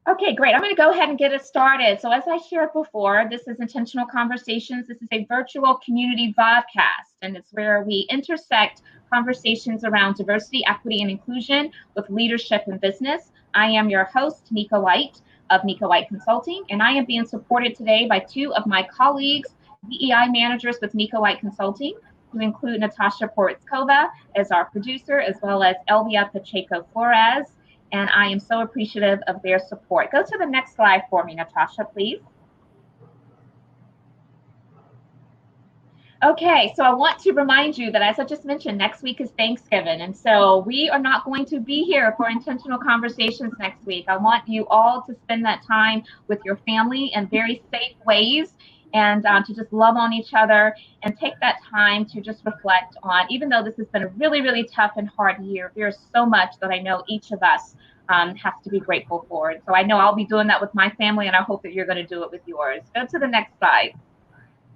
Okay, great. I'm going to go ahead and get it started. So as I shared before, this is Intentional Conversations. This is a virtual community vodcast, and it's where we intersect conversations around diversity, equity, and inclusion with leadership and business. I am your host, Nika White of Nika White Consulting, and I am being supported today by two of my colleagues, DEI managers with Nika White Consulting, who include Natasha Poritzkova as our producer, as well as Elvia Pacheco Flores. And I am so appreciative of their support. Go to the next slide for me, Natasha, please. Okay, so I want to remind you that, as I just mentioned, next week is Thanksgiving. And so we are not going to be here for Intentional Conversations next week. I want you all to spend that time with your family in very safe ways and to just love on each other and take that time to just reflect on, even though this has been a really, really tough and hard year, there's so much that I know each of us have to be grateful for. And so I know I'll be doing that with my family, and I hope that you're going to do it with yours. Go to the next slide.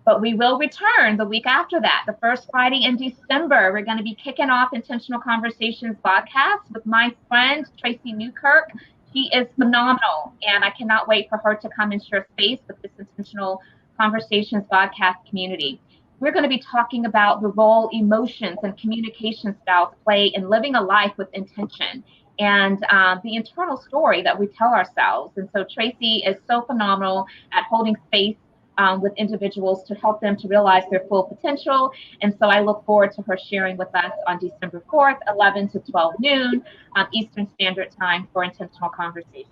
But we will return the week after that, the first Friday in December. We're going to be kicking off Intentional Conversations podcast with my friend, Tracy Newkirk. She is phenomenal, and I cannot wait for her to come and share space with this Intentional Conversations podcast community. We're going to be talking about the role emotions and communication styles play in living a life with intention and the internal story that we tell ourselves. And so Tracy is so phenomenal at holding space with individuals to help them to realize their full potential. And so I look forward to her sharing with us on December 4th, 11 to 12 noon Eastern Standard Time for Intentional Conversation.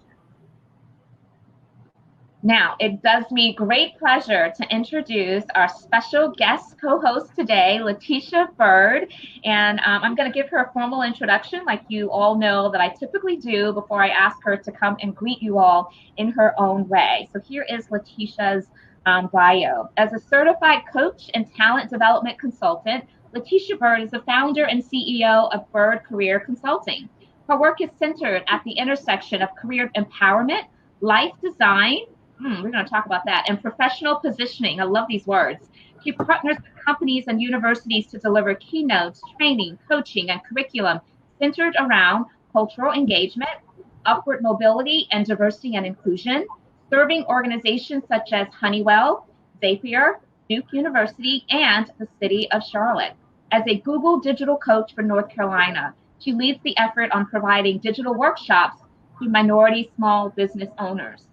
Now, it does me great pleasure to introduce our special guest co-host today, Latesha Byrd. And I'm going to give her a formal introduction like you all know that I typically do before I ask her to come and greet you all in her own way. So here is Latesha's bio. As a certified coach and talent development consultant, Latesha Byrd is the founder and CEO of Byrd Career Consulting. Her work is centered at the intersection of career empowerment, life design, we're going to talk about that, and professional positioning. I love these words. She partners with companies and universities to deliver keynotes, training, coaching, and curriculum centered around cultural engagement, upward mobility, and diversity and inclusion, serving organizations such as Honeywell, Zapier, Duke University, and the City of Charlotte. As a Google digital coach for North Carolina, she leads the effort on providing digital workshops to minority small business owners.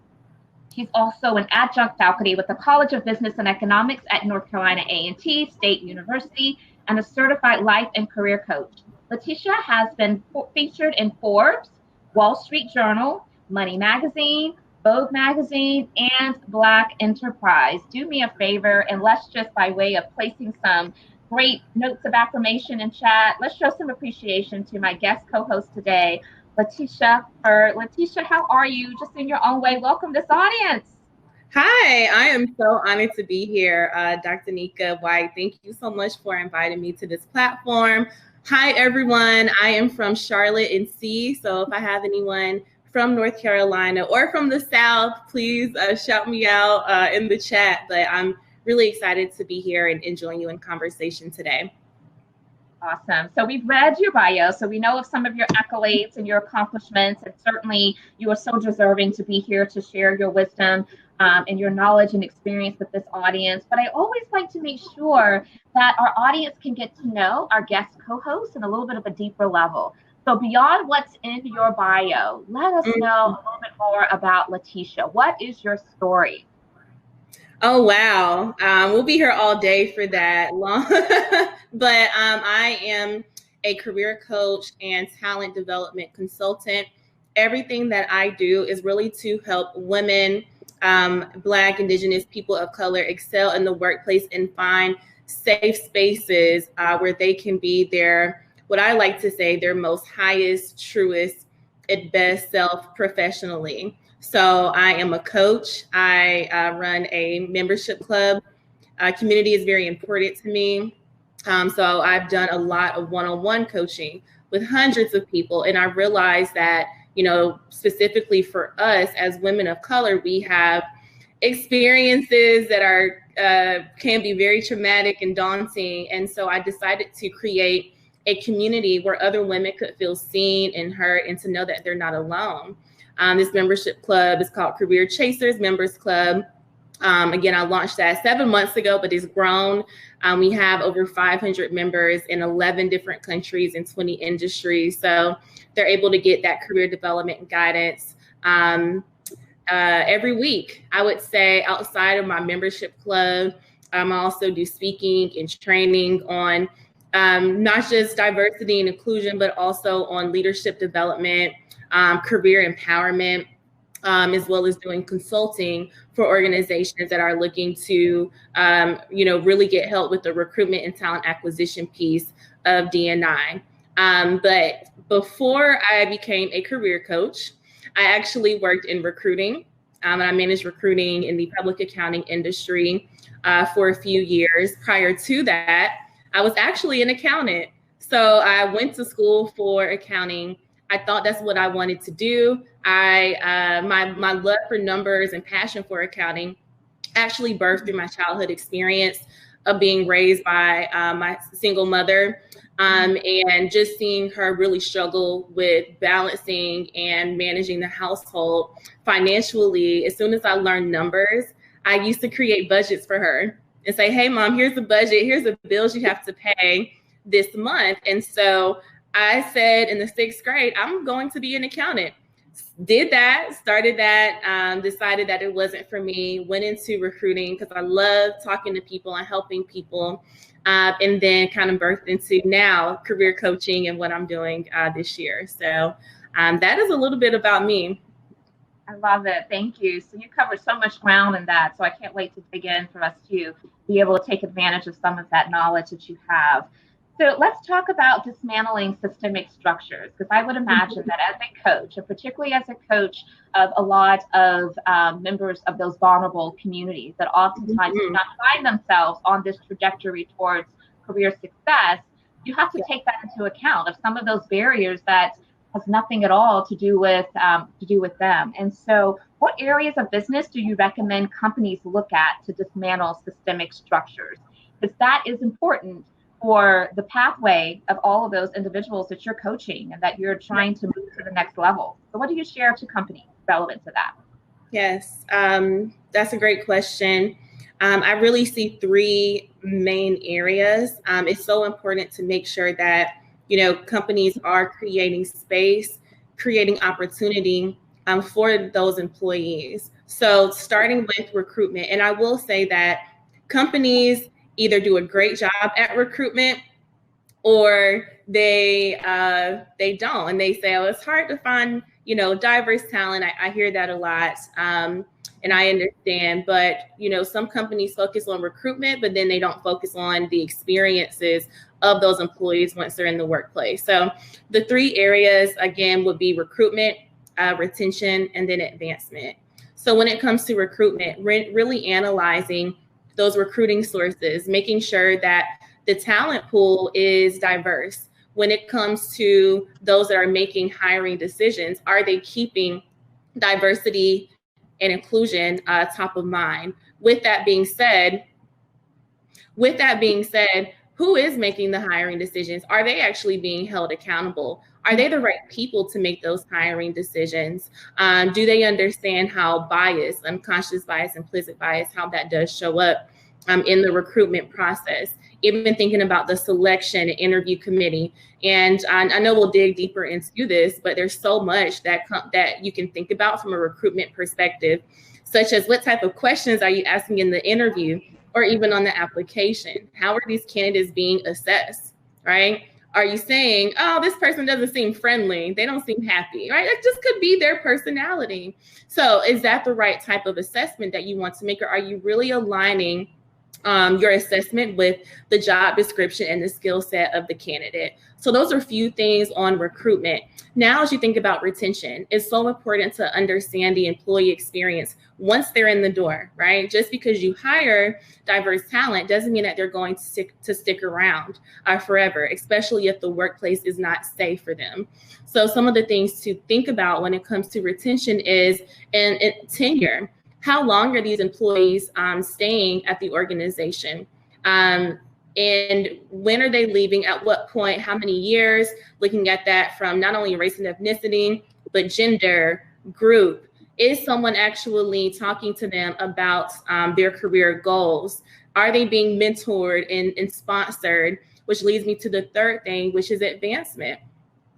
She's also an adjunct faculty with the College of Business and Economics at North Carolina A&T State University and a certified life and career coach. Latesha has been featured in Forbes, Wall Street Journal, Money Magazine, Vogue Magazine, and Black Enterprise. Do me a favor, and let's just, by way of placing some great notes of affirmation in chat, let's show some appreciation to my guest co-host today, Latesha Byrd. Latesha, how are you? Just in your own way, welcome this audience. Hi, I am so honored to be here, Dr. Nika White. Thank you so much for inviting me to this platform. Hi, everyone. I am from Charlotte, NC. So if I have anyone from North Carolina or from the South, please shout me out in the chat. But I'm really excited to be here and join you in conversation today. Awesome. So we've read your bio, so we know of some of your accolades and your accomplishments, and certainly you are so deserving to be here to share your wisdom and your knowledge and experience with this audience. But I always like to make sure that our audience can get to know our guest co-host in a little bit of a deeper level. So beyond what's in your bio, let us know a little bit more about Latesha. What is your story? Oh, wow. We'll be here all day for that long. But I am a career coach and talent development consultant. Everything that I do is really to help women, Black, Indigenous, people of color excel in the workplace and find safe spaces where they can be their, what I like to say, their most highest, truest, and best self professionally. So I am a coach. I run a membership club. Community is very important to me. So I've done a lot of one-on-one coaching with hundreds of people. And I realized that, you know, specifically for us as women of color, we have experiences that are can be very traumatic and daunting. And so I decided to create a community where other women could feel seen and heard and to know that they're not alone. This membership club is called Career Chasers Members Club. Again, I launched that 7 months ago, but it's grown. We have over 500 members in 11 different countries and 20 industries. So they're able to get that career development and guidance every week. I would say outside of my membership club, I also do speaking and training on not just diversity and inclusion, but also on leadership development, career empowerment, as well as doing consulting for organizations that are looking to, really get help with the recruitment and talent acquisition piece of D&I. But before I became a career coach, I actually worked in recruiting, and I managed recruiting in the public accounting industry for a few years. Prior to that, I was actually an accountant. So I went to school for accounting. I thought that's what I wanted to do. My love for numbers and passion for accounting actually birthed through my childhood experience of being raised by my single mother, and just seeing her really struggle with balancing and managing the household financially. As soon as I learned numbers, I used to create budgets for her and say, hey, Mom, here's the budget. Here's the bills you have to pay this month. And so I said in the 6th grade, I'm going to be an accountant. Did that, started that, decided that it wasn't for me, went into recruiting because I love talking to people and helping people, and then kind of birthed into now career coaching and what I'm doing this year. So that is a little bit about me. I love it. Thank you. So you covered so much ground in that. So I can't wait to dig in for us to be able to take advantage of some of that knowledge that you have. So let's talk about dismantling systemic structures, because I would imagine that as a coach, and particularly as a coach of a lot of members of those vulnerable communities that oftentimes do not find themselves on this trajectory towards career success, you have to take that into account of some of those barriers that has nothing at all to do with them. And so what areas of business do you recommend companies look at to dismantle systemic structures? Because that is important for the pathway of all of those individuals that you're coaching and that you're trying to move to the next level. So what do you share to companies relevant to that? Yes, that's a great question. I really see 3 main areas. It's so important to make sure that, companies are creating space, creating opportunity for those employees. So starting with recruitment, and I will say that companies either do a great job at recruitment or they don't, and they say, oh, it's hard to find diverse talent. I hear that a lot, and I understand, but some companies focus on recruitment, but then they don't focus on the experiences of those employees once they're in the workplace. So the 3 areas again would be recruitment, retention, and then advancement. So when it comes to recruitment, really analyzing those recruiting sources, making sure that the talent pool is diverse. When it comes to those that are making hiring decisions, are they keeping diversity and inclusion top of mind? With that being said, who is making the hiring decisions? Are they actually being held accountable? Are they the right people to make those hiring decisions? Do they understand how bias, unconscious bias, implicit bias, how that does show up in the recruitment process? Even thinking about the selection and interview committee. And I know we'll dig deeper into this, but there's so much that you can think about from a recruitment perspective, such as what type of questions are you asking in the interview or even on the application? How are these candidates being assessed, right? Are you saying, oh, this person doesn't seem friendly, they don't seem happy, right? It just could be their personality. So is that the right type of assessment that you want to make, or are you really aligning your assessment with the job description and the skill set of the candidate? So those are a few things on recruitment. Now, as you think about retention, it's so important to understand the employee experience once they're in the door, right? Just because you hire diverse talent doesn't mean that they're going to stick around forever, especially if the workplace is not safe for them. So some of the things to think about when it comes to retention is tenure. How long are these employees staying at the organization? And when are they leaving? At what point? How many years? Looking at that from not only race and ethnicity, but gender, group? Is someone actually talking to them about their career goals? Are they being mentored and sponsored? Which leads me to the third thing, which is advancement.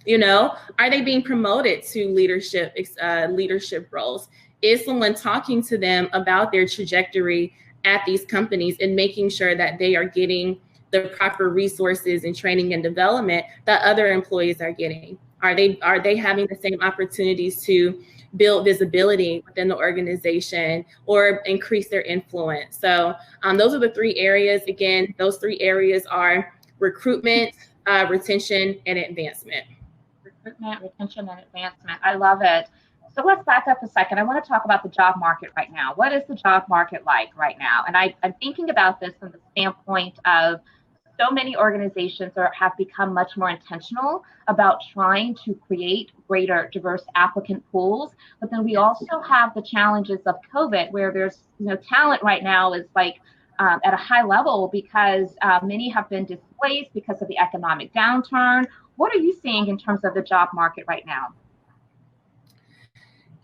You know, are they being promoted to leadership roles? Is someone talking to them about their trajectory at these companies and making sure that they are getting the proper resources and training and development that other employees are getting? Are they having the same opportunities to build visibility within the organization or increase their influence? So those are the three areas. Again, those three areas are recruitment, retention, and advancement. Recruitment, retention, and advancement. I love it. So let's back up a second. I want to talk about the job market right now. What is the job market like right now? And I'm thinking about this from the standpoint of so many organizations have become much more intentional about trying to create greater diverse applicant pools. But then we also have the challenges of COVID, where there's, talent right now is like at a high level because many have been displaced because of the economic downturn. What are you seeing in terms of the job market right now?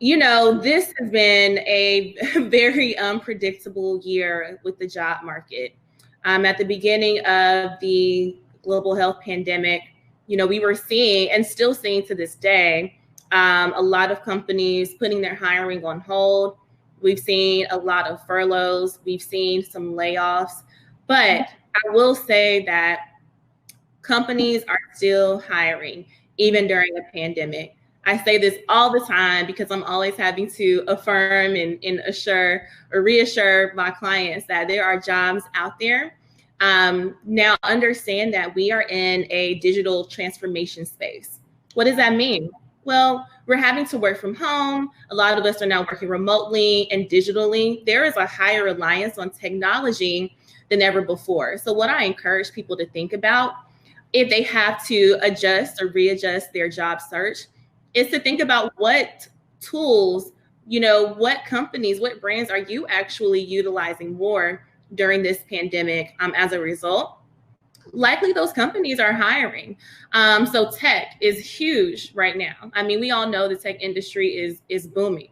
This has been a very unpredictable year with the job market. At the beginning of the global health pandemic, we were seeing and still seeing to this day, a lot of companies putting their hiring on hold. We've seen a lot of furloughs. We've seen some layoffs. But I will say that companies are still hiring, even during a pandemic. I say this all the time because I'm always having to affirm and assure or reassure my clients that there are jobs out there. Now, understand that we are in a digital transformation space. What does that mean? Well, we're having to work from home. A lot of us are now working remotely and digitally. There is a higher reliance on technology than ever before. So what I encourage people to think about, if they have to adjust or readjust their job search, is to think about what tools, what companies, what brands are you actually utilizing more during this pandemic as a result? Likely those companies are hiring. So tech is huge right now. I mean, we all know the tech industry is booming,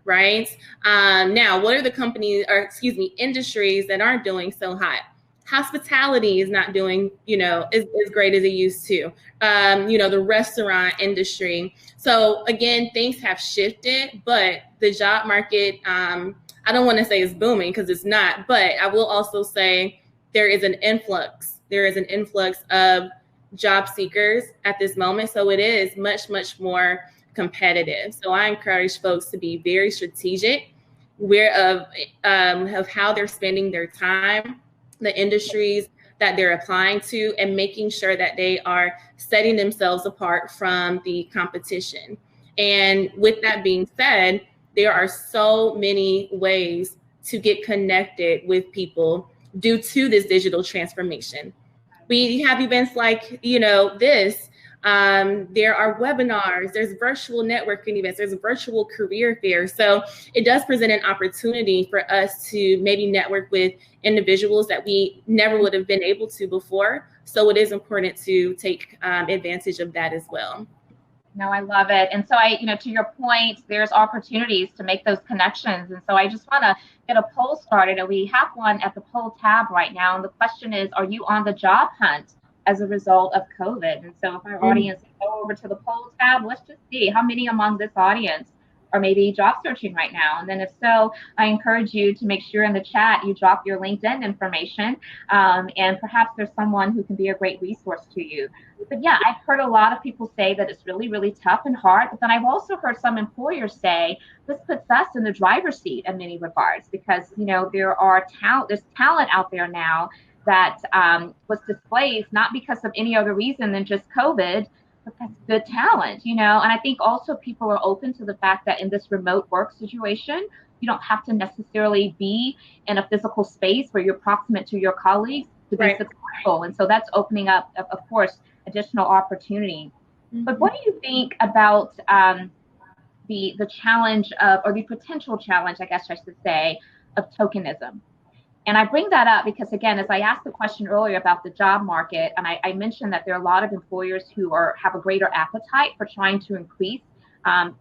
right? Now, what are the industries that aren't doing so hot? Hospitality is not doing, as great as it used to. The restaurant industry. So again, things have shifted, but the job market, I don't want to say it's booming because it's not, but I will also say there is an influx. There is an influx of job seekers at this moment. So it is much, much more competitive. So I encourage folks to be very strategic, aware of how they're spending their time, the industries that they're applying to, and making sure that they are setting themselves apart from the competition. And with that being said, there are so many ways to get connected with people due to this digital transformation. We have events like, this. There are webinars, there's virtual networking events, there's virtual career fairs. So it does present an opportunity for us to maybe network with individuals that we never would have been able to before. So it is important to take advantage of that as well. No, I love it. And so to your point, there's opportunities to make those connections. And so I just want to get a poll started, and we have one at the poll tab right now. And the question is, are you on the job hunt as a result of COVID? And so if our audience go over to the poll tab, let's just see how many among this audience are maybe job searching right now. And then if so, I encourage you to make sure in the chat you drop your LinkedIn information, and perhaps there's someone who can be a great resource to you. But yeah, I've heard a lot of people say that it's really, really tough and hard. But then I've also heard some employers say this puts us in the driver's seat in many regards, because there's talent out there now that was displaced not because of any other reason than just COVID, but that's good talent, And I think also people are open to the fact that in this remote work situation, you don't have to necessarily be in a physical space where you're proximate to your colleagues to be successful. And so that's opening up, of course, additional opportunity. Mm-hmm. But what do you think about the challenge of, or the potential challenge, I guess I should say, of tokenism? And I bring that up because, again, as I asked the question earlier about the job market, and I mentioned that there are a lot of employers who have a greater appetite for trying to increase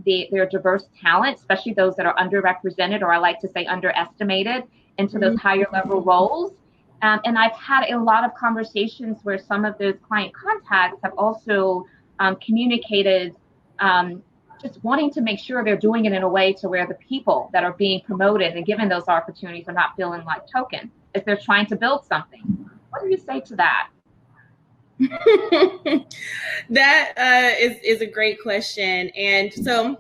their diverse talent, especially those that are underrepresented, or I like to say underestimated, into those higher level roles. And I've had a lot of conversations where some of those client contacts have also communicated just wanting to make sure they're doing it in a way to where the people that are being promoted and given those opportunities are not feeling like token, if they're trying to build something. What do you say to that? That is a great question. And so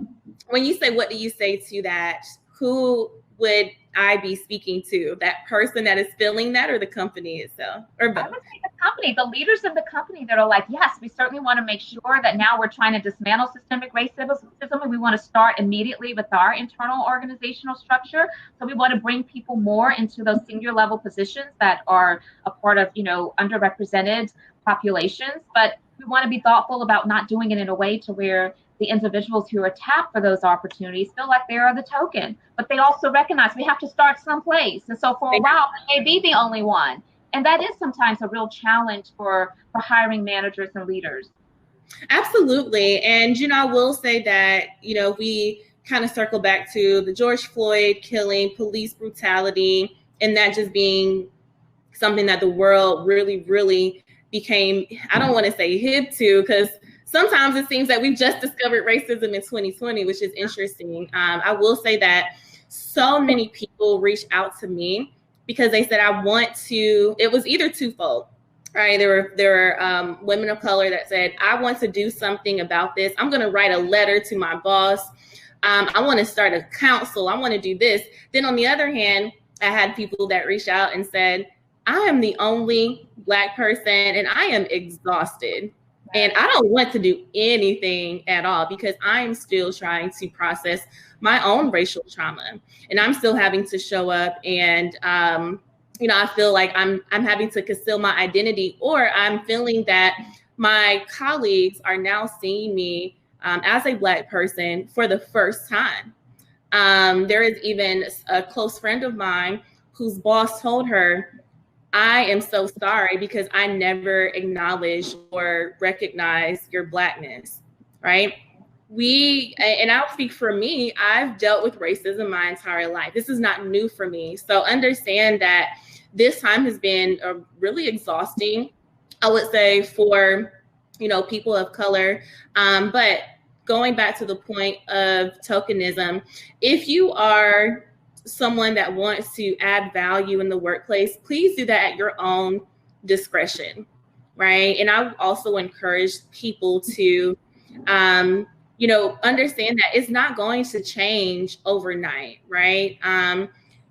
when you say, what do you say to that, who would I be speaking to? That person that is feeling that, or the company itself, or both? I would say the company, the leaders of the company that are like, yes, we certainly want to make sure that now we're trying to dismantle systemic racism, and we want to start immediately with our internal organizational structure. So we want to bring people more into those senior level positions that are a part of, underrepresented populations. But we want to be thoughtful about not doing it in a way to where the individuals who are tapped for those opportunities feel like they are the token, but they also recognize we have to start someplace. And so for a while, they may be the only one. And that is sometimes a real challenge for hiring managers and leaders. Absolutely. And, I will say that, we kind of circle back to the George Floyd killing, police brutality, and that just being something that the world really, really became, I don't want to say hip to, because sometimes it seems that we've just discovered racism in 2020, which is interesting. I will say that so many people reached out to me because they said, it was either twofold, right? There were women of color that said, I want to do something about this. I'm going to write a letter to my boss. I want to start a council. I want to do this. Then on the other hand, I had people that reached out and said, I am the only Black person and I am exhausted. And I don't want to do anything at all because I'm still trying to process my own racial trauma. And I'm still having to show up and, I feel like I'm having to conceal my identity, or I'm feeling that my colleagues are now seeing me as a Black person for the first time. There is even a close friend of mine whose boss told her, I am so sorry because I never acknowledged or recognized your Blackness, right? And I'll speak for me, I've dealt with racism my entire life. This is not new for me. So understand that this time has been really exhausting, I would say, for, people of color. But going back to the point of tokenism, if you are someone that wants to add value in the workplace, please do that at your own discretion, right? And I also encourage people to, understand that it's not going to change overnight, right?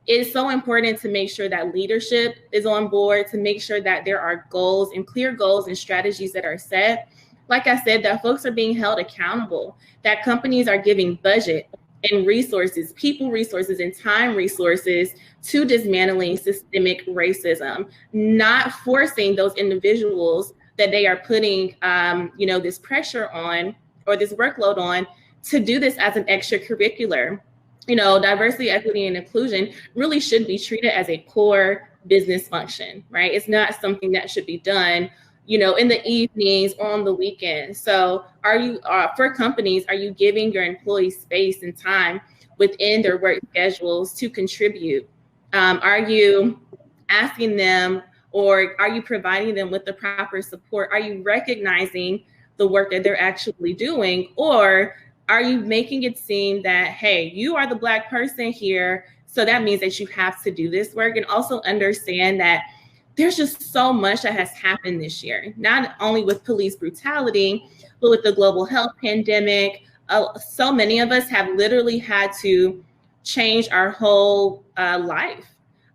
It's so important to make sure that leadership is on board, to make sure that there are goals and clear goals and strategies that are set. Like I said, that folks are being held accountable, that companies are giving budget and resources, people resources and time resources to dismantling systemic racism, not forcing those individuals that they are putting, this pressure on or this workload on to do this as an extracurricular. Diversity, equity, and inclusion really should be treated as a core business function, right? It's not something that should be done in the evenings or on the weekends. So for companies, are you giving your employees space and time within their work schedules to contribute? Are you asking them, or are you providing them with the proper support? Are you recognizing the work that they're actually doing? Or are you making it seem that, hey, you are the Black person here, so that means that you have to do this work? And also understand that there's just so much that has happened this year, not only with police brutality, but with the global health pandemic. So many of us have literally had to change our whole life.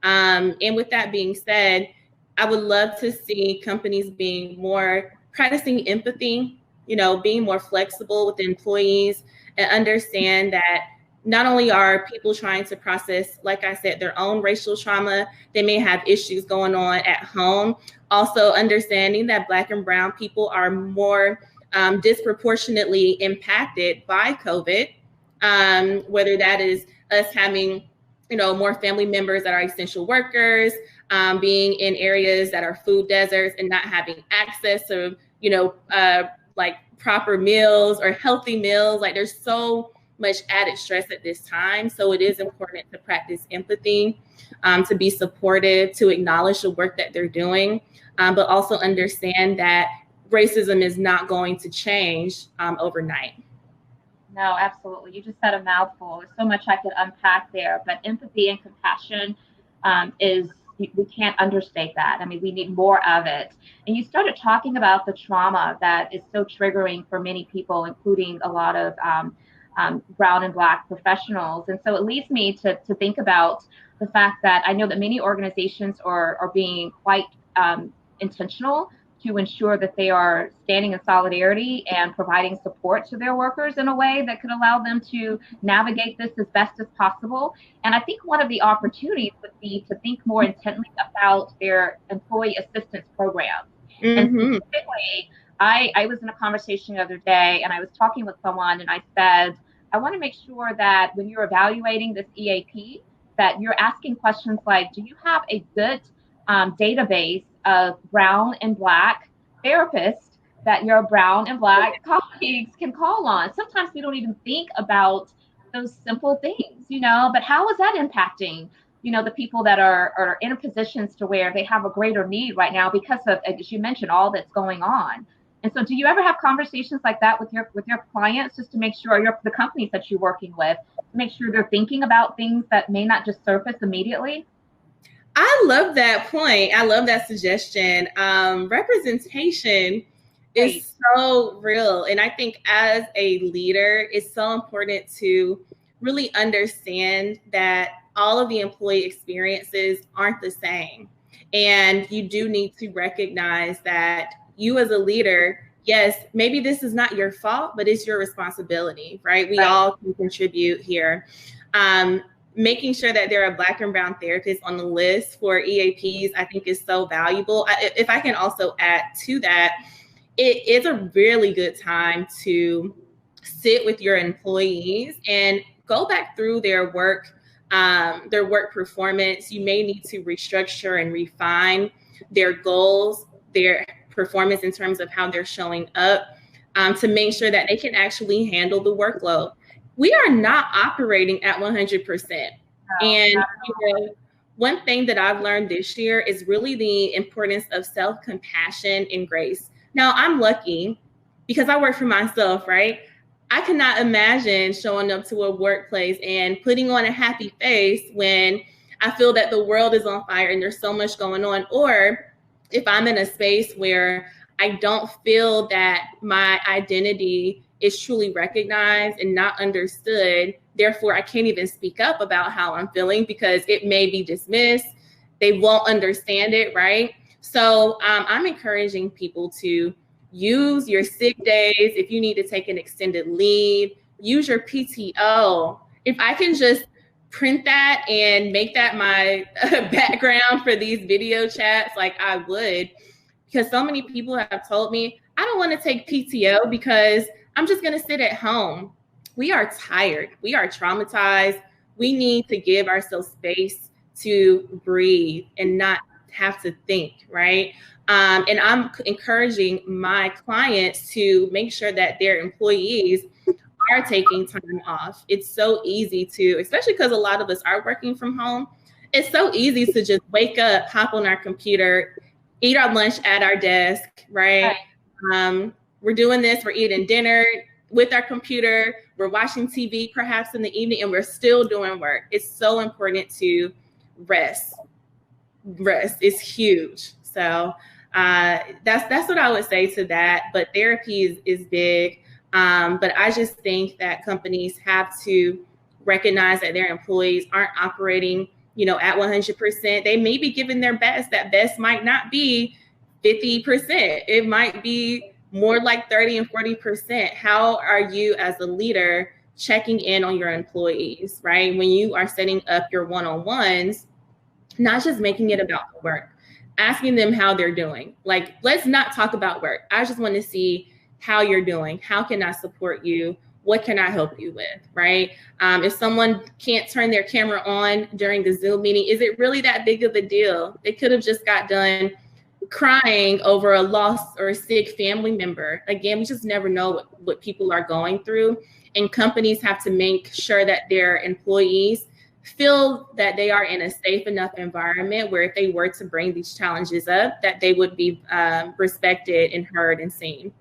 And with that being said, I would love to see companies being more practicing empathy, being more flexible with employees, and understand that not only are people trying to process, like I said, their own racial trauma, they may have issues going on at home. Also understanding that Black and brown people are more disproportionately impacted by COVID, whether that is us having, more family members that are essential workers, being in areas that are food deserts and not having access to, like proper meals or healthy meals. Like there's so much added stress at this time. So it is important to practice empathy, to be supportive, to acknowledge the work that they're doing, but also understand that racism is not going to change overnight. No, absolutely. You just said a mouthful. There's so much I could unpack there, but empathy and compassion we can't understate that. I mean, we need more of it. And you started talking about the trauma that is so triggering for many people, including a lot of brown and Black professionals. And so it leads me to think about the fact that I know that many organizations are being quite intentional to ensure that they are standing in solidarity and providing support to their workers in a way that could allow them to navigate this as best as possible. And I think one of the opportunities would be to think more intently about their employee assistance programs. Mm-hmm. And specifically, I was in a conversation the other day and I was talking with someone and I said, I want to make sure that when you're evaluating this EAP, that you're asking questions like, do you have a good database of brown and Black therapists that your brown and Black colleagues can call on? Sometimes we don't even think about those simple things, but how is that impacting, the people that are in positions to where they have a greater need right now because of, as you mentioned, all that's going on. And so do you ever have conversations like that with your clients, just to make sure the companies that you're working with, to make sure they're thinking about things that may not just surface immediately? I love that point. I love that suggestion. Representation is so real. And I think as a leader, it's so important to really understand that all of the employee experiences aren't the same. And you do need to recognize that you as a leader, yes, maybe this is not your fault, but it's your responsibility, right? We all can contribute here. Making sure that there are Black and brown therapists on the list for EAPs, I think is so valuable. If I can also add to that, it is a really good time to sit with your employees and go back through their work performance. You may need to restructure and refine their goals, their performance in terms of how they're showing up, to make sure that they can actually handle the workload. We are not operating at 100%. And one thing that I've learned this year is really the importance of self-compassion and grace. Now, I'm lucky because I work for myself, right? I cannot imagine showing up to a workplace and putting on a happy face when I feel that the world is on fire and there's so much going on. Or if I'm in a space where I don't feel that my identity is truly recognized and not understood, therefore I can't even speak up about how I'm feeling because it may be dismissed. They won't understand it, right? So I'm encouraging people to use your sick days. If you need to take an extended leave, use your PTO. If I can just print that and make that my background for these video chats, like I would, because so many people have told me, I don't want to take PTO because I'm just going to sit at home. We are tired. We are traumatized. We need to give ourselves space to breathe and not have to think, right? And I'm encouraging my clients to make sure that their employees are taking time off. It's so easy to, especially because a lot of us are working from home, it's so easy to just wake up, hop on our computer, eat our lunch at our desk, right? We're doing this, we're eating dinner with our computer, we're watching TV perhaps in the evening, and we're still doing work. It's so important to rest. Rest is huge. So that's what I would say to that. But therapy is big. But I just think that companies have to recognize that their employees aren't operating, at 100%. They may be giving their best. That best might not be 50%. It might be more like 30 and 40%. How are you as a leader checking in on your employees, right? When you are setting up your one-on-ones, not just making it about the work, asking them how they're doing. Like, let's not talk about work. I just want to see how you're doing. How can I support you? What can I help you with, right? If someone can't turn their camera on during the Zoom meeting, is it really that big of a deal? They could have just got done crying over a lost or sick family member. Again, we just never know what people are going through. And companies have to make sure that their employees feel that they are in a safe enough environment where if they were to bring these challenges up, that they would be respected and heard and seen.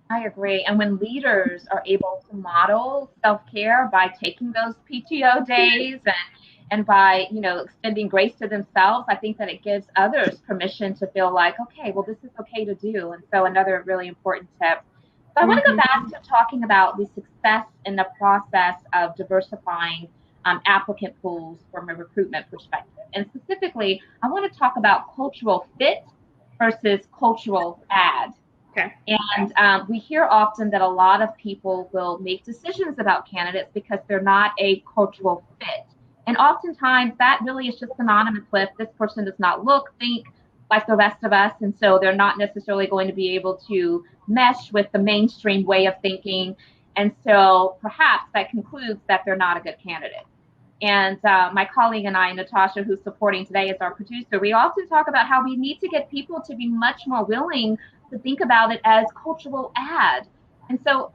I agree. And when leaders are able to model self-care by taking those PTO days and by, extending grace to themselves, I think that it gives others permission to feel like, okay, well, this is okay to do. And so another really important tip. So I want to go back to talking about the success in the process of diversifying applicant pools from a recruitment perspective. And specifically, I want to talk about cultural fit versus cultural add. Okay. And we hear often that a lot of people will make decisions about candidates because they're not a cultural fit. And oftentimes that really is just synonymous with this person does not look, think like the rest of us. And so they're not necessarily going to be able to mesh with the mainstream way of thinking. And so perhaps that concludes that they're not a good candidate. And my colleague and I, Natasha, who's supporting today as our producer, we often talk about how we need to get people to be much more willing to think about it as cultural add. And so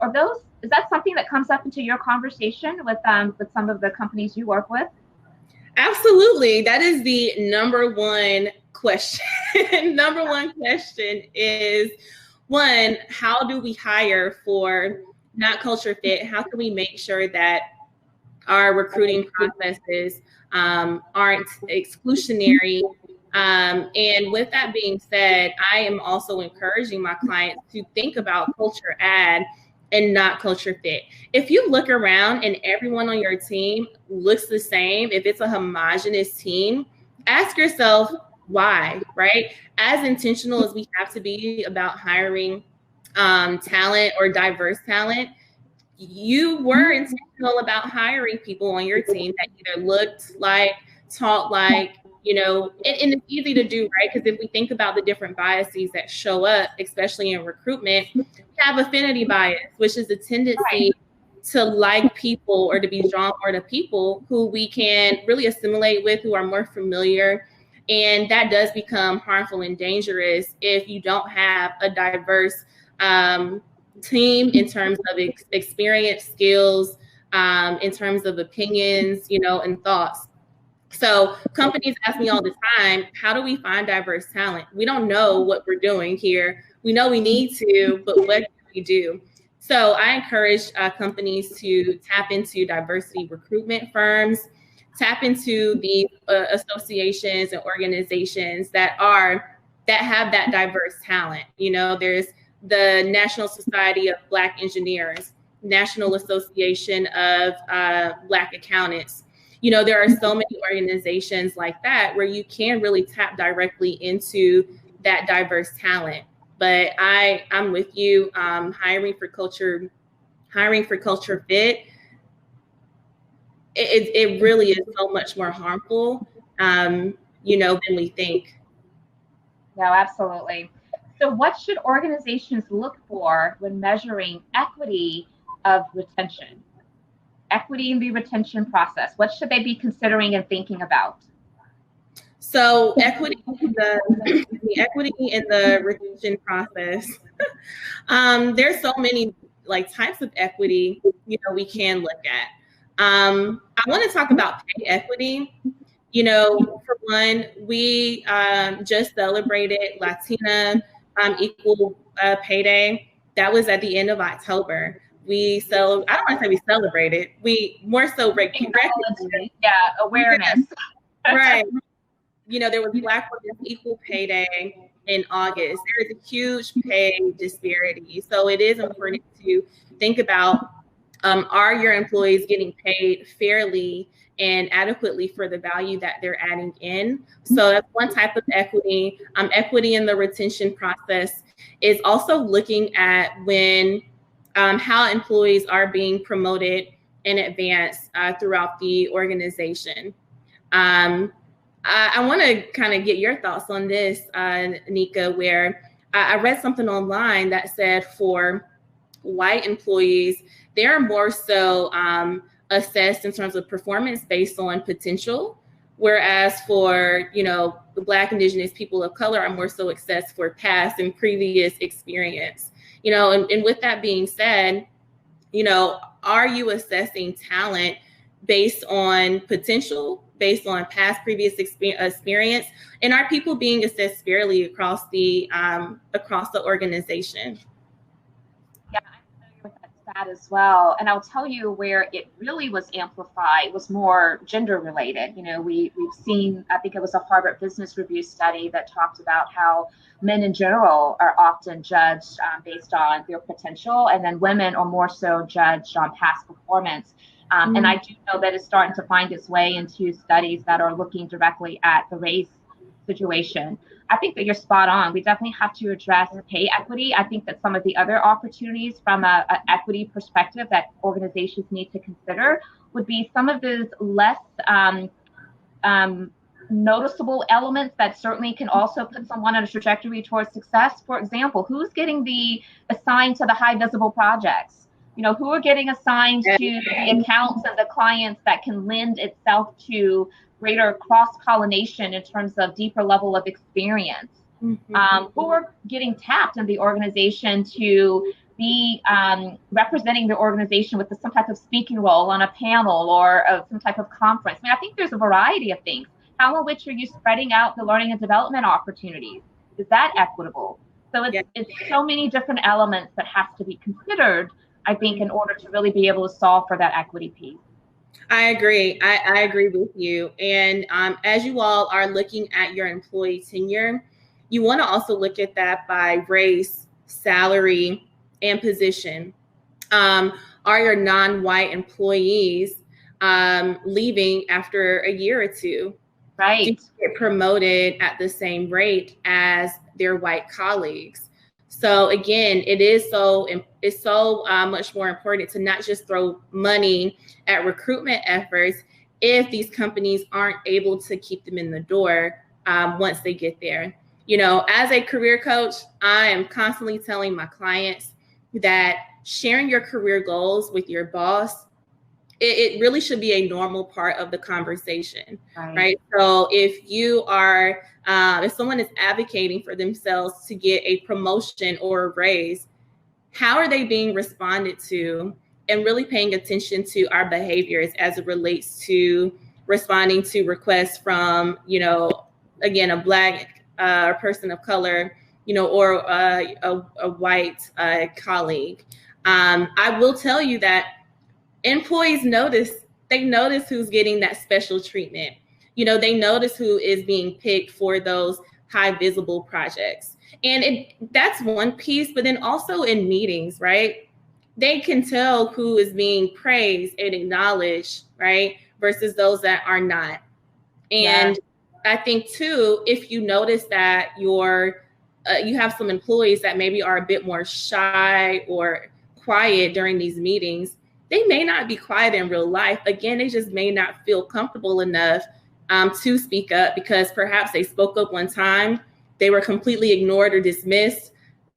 is that something that comes up into your conversation with some of the companies you work with? Absolutely. That is the number one question. Number one question is, one, how do we hire for not culture fit? How can we make sure that our recruiting processes aren't exclusionary? And with that being said, I am also encouraging my clients to think about culture add and not culture fit. If you look around and everyone on your team looks the same, if it's a homogenous team, ask yourself why, right? As intentional as we have to be about hiring talent or diverse talent, you were intentional about hiring people on your team that either looked like, talked like, and it's easy to do, right? Because if we think about the different biases that show up, especially in recruitment, we have affinity bias, which is the tendency to like people or to be drawn more to people who we can really assimilate with, who are more familiar. And that does become harmful and dangerous if you don't have a diverse team in terms of experience, skills, in terms of opinions, and thoughts. So companies ask me all the time, how do we find diverse talent? We don't know what we're doing here. We know we need to, but what do we do? So I encourage companies to tap into diversity recruitment firms, tap into the associations and organizations that have that diverse talent. There's the National Society of Black Engineers, National Association of Black Accountants. There are so many organizations like that where you can really tap directly into that diverse talent. But I'm with you. Hiring for culture fit, it really is so much more harmful, than we think. No, absolutely. So what should organizations look for when measuring equity of retention? Equity in the retention process. What should they be considering and thinking about? So equity in the retention process. There's so many types of equity we can look at. I want to talk about pay equity. For one, we just celebrated Latina Equal Pay Day. That was at the end of October. I don't want to say we celebrated. We more so recognized. Yeah, awareness. Right. There was Black Women's Equal Pay Day in August. There is a huge pay disparity. So it is important to think about, are your employees getting paid fairly and adequately for the value that they're adding in? So that's one type of equity. Equity in the retention process is also looking at how employees are being promoted in advance throughout the organization. I want to kind of get your thoughts on this, Nika, where I read something online that said for white employees, they're more so assessed in terms of performance based on potential, whereas for, the Black, Indigenous, people of color are more so assessed for past and previous experience. And with that being said, are you assessing talent based on potential, based on past previous experience, and are people being assessed fairly across the organization? Yeah, I'm familiar with that stat as well. And I'll tell you where it really was amplified was more gender related. We've seen, I think it was a Harvard Business Review study that talked about how men in general are often judged based on their potential, and then women are more so judged on past performance. And I do know that it's starting to find its way into studies that are looking directly at the race situation. I think that you're spot on. We definitely have to address pay equity. I think that some of the other opportunities from an equity perspective that organizations need to consider would be some of those less noticeable elements that certainly can also put someone on a trajectory towards success. For example, who's getting assigned to the high visible projects? Who are getting assigned to the accounts and the clients that can lend itself to greater cross-pollination in terms of deeper level of experience? Mm-hmm. Who are getting tapped in the organization to be representing the organization with some type of speaking role on a panel or some type of conference? I think there's a variety of things. How in which are you spreading out the learning and development opportunities? Is that equitable? So it's so many different elements that have to be considered, I think, in order to really be able to solve for that equity piece. I agree. I agree with you. And as you all are looking at your employee tenure, you want to also look at that by race, salary, and position. Are your non-white employees leaving after a year or two? Right. Do you get promoted at the same rate as their white colleagues? So again, it's so much more important to not just throw money at recruitment efforts if these companies aren't able to keep them in the door once they get there. As a career coach, I am constantly telling my clients that sharing your career goals with your boss, it really should be a normal part of the conversation, right? So if you are, if someone is advocating for themselves to get a promotion or a raise, how are they being responded to? And really paying attention to our behaviors as it relates to responding to requests from, again, a Black person of color, or a white colleague. I will tell you that employees notice who's getting that special treatment. They notice who is being picked for those high visible projects. And that's one piece, but then also in meetings, right? They can tell who is being praised and acknowledged, right? Versus those that are not. And I think too, if you notice that you have some employees that maybe are a bit more shy or quiet during these meetings, they may not be quiet in real life. Again, they just may not feel comfortable enough to speak up because perhaps they spoke up one time, they were completely ignored or dismissed.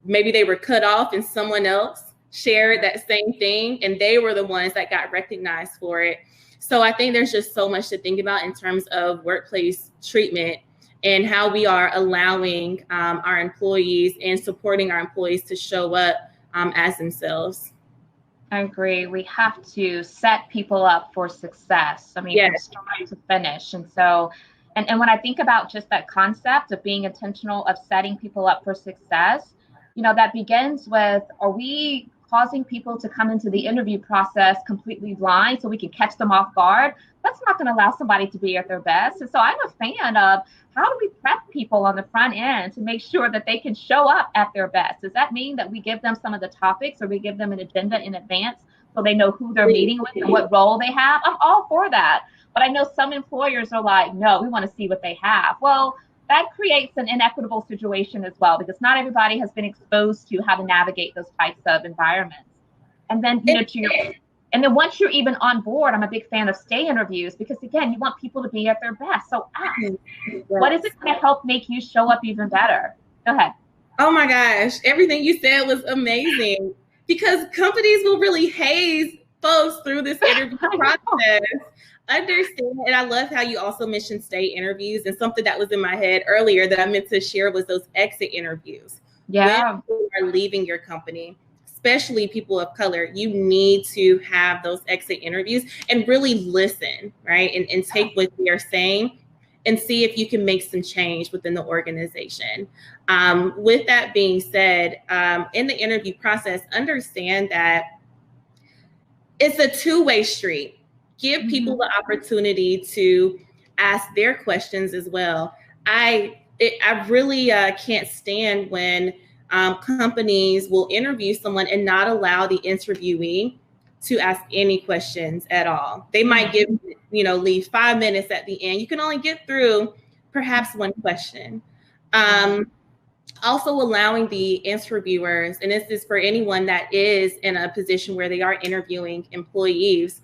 Maybe they were cut off and someone else shared that same thing and they were the ones that got recognized for it. So I think there's just so much to think about in terms of workplace treatment and how we are allowing our employees and supporting our employees to show up as themselves. I agree. We have to set people up for success. From start to finish. And so, and when I think about just that concept of being intentional of setting people up for success, that begins with, are we causing people to come into the interview process completely blind so we can catch them off guard? That's not going to allow somebody to be at their best. And so I'm a fan of how do we prep people on the front end to make sure that they can show up at their best? Does that mean that we give them some of the topics or we give them an agenda in advance so they know who they're meeting with and what role they have? I'm all for that. But I know some employers are like, no, we want to see what they have. Well, that creates an inequitable situation as well, because not everybody has been exposed to how to navigate those types of environments. And then, and then once you're even on board, I'm a big fan of stay interviews because, again, you want people to be at their best. So ask, what is it going to help make you show up even better? Go ahead. Oh my gosh, everything you said was amazing because companies will really haze folks through this interview process. Understand, and I love how you also mentioned state interviews, and something that was in my head earlier that I meant to share was those exit interviews. Yeah. When you are leaving your company, especially people of color, you need to have those exit interviews and really listen, right? And take what they are saying and see if you can make some change within the organization. With that being said, in the interview process, understand that it's a two-way street. Give people the opportunity to ask their questions as well. I really can't stand when companies will interview someone and not allow the interviewee to ask any questions at all. They might leave 5 minutes at the end. You can only get through perhaps one question. Also allowing the interviewers, and this is for anyone that is in a position where they are interviewing employees,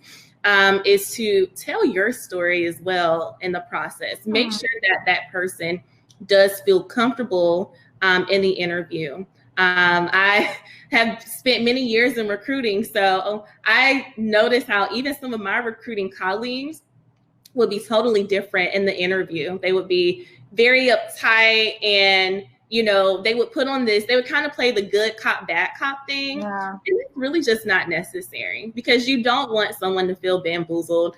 is to tell your story as well in the process. Make sure that that person does feel comfortable in the interview. I have spent many years in recruiting, so I noticed how even some of my recruiting colleagues would be totally different in the interview. They would be very uptight, and they would put on this, they would kind of play the good cop, bad cop thing. Yeah. And it's really just not necessary, because you don't want someone to feel bamboozled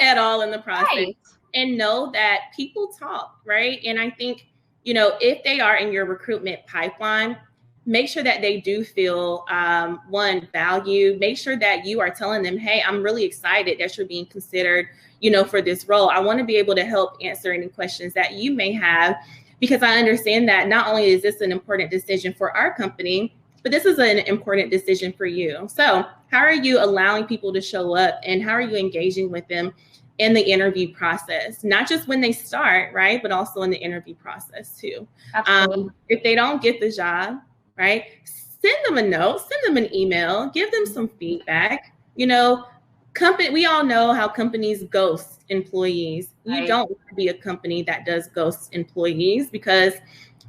at all in the process. Right. And know that people talk, right? And I think, if they are in your recruitment pipeline, make sure that they do feel, valued. Make sure that you are telling them, hey, I'm really excited that you're being considered, for this role. I want to be able to help answer any questions that you may have, because I understand that not only is this an important decision for our company, but this is an important decision for you. So how are you allowing people to show up, and how are you engaging with them in the interview process? Not just when they start, right, but also in the interview process too. If they don't get the job, right, send them a note, send them an email, give them some feedback. We all know how companies ghost employees. Right. You don't want to be a company that does ghost employees, because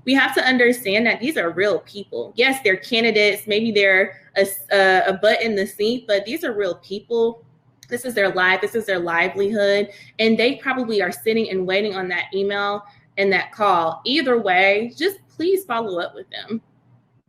we have to understand that these are real people. Yes, they're candidates. Maybe they're a butt in the seat, but these are real people. This is their life. This is their livelihood. And they probably are sitting and waiting on that email and that call. Either way, just please follow up with them.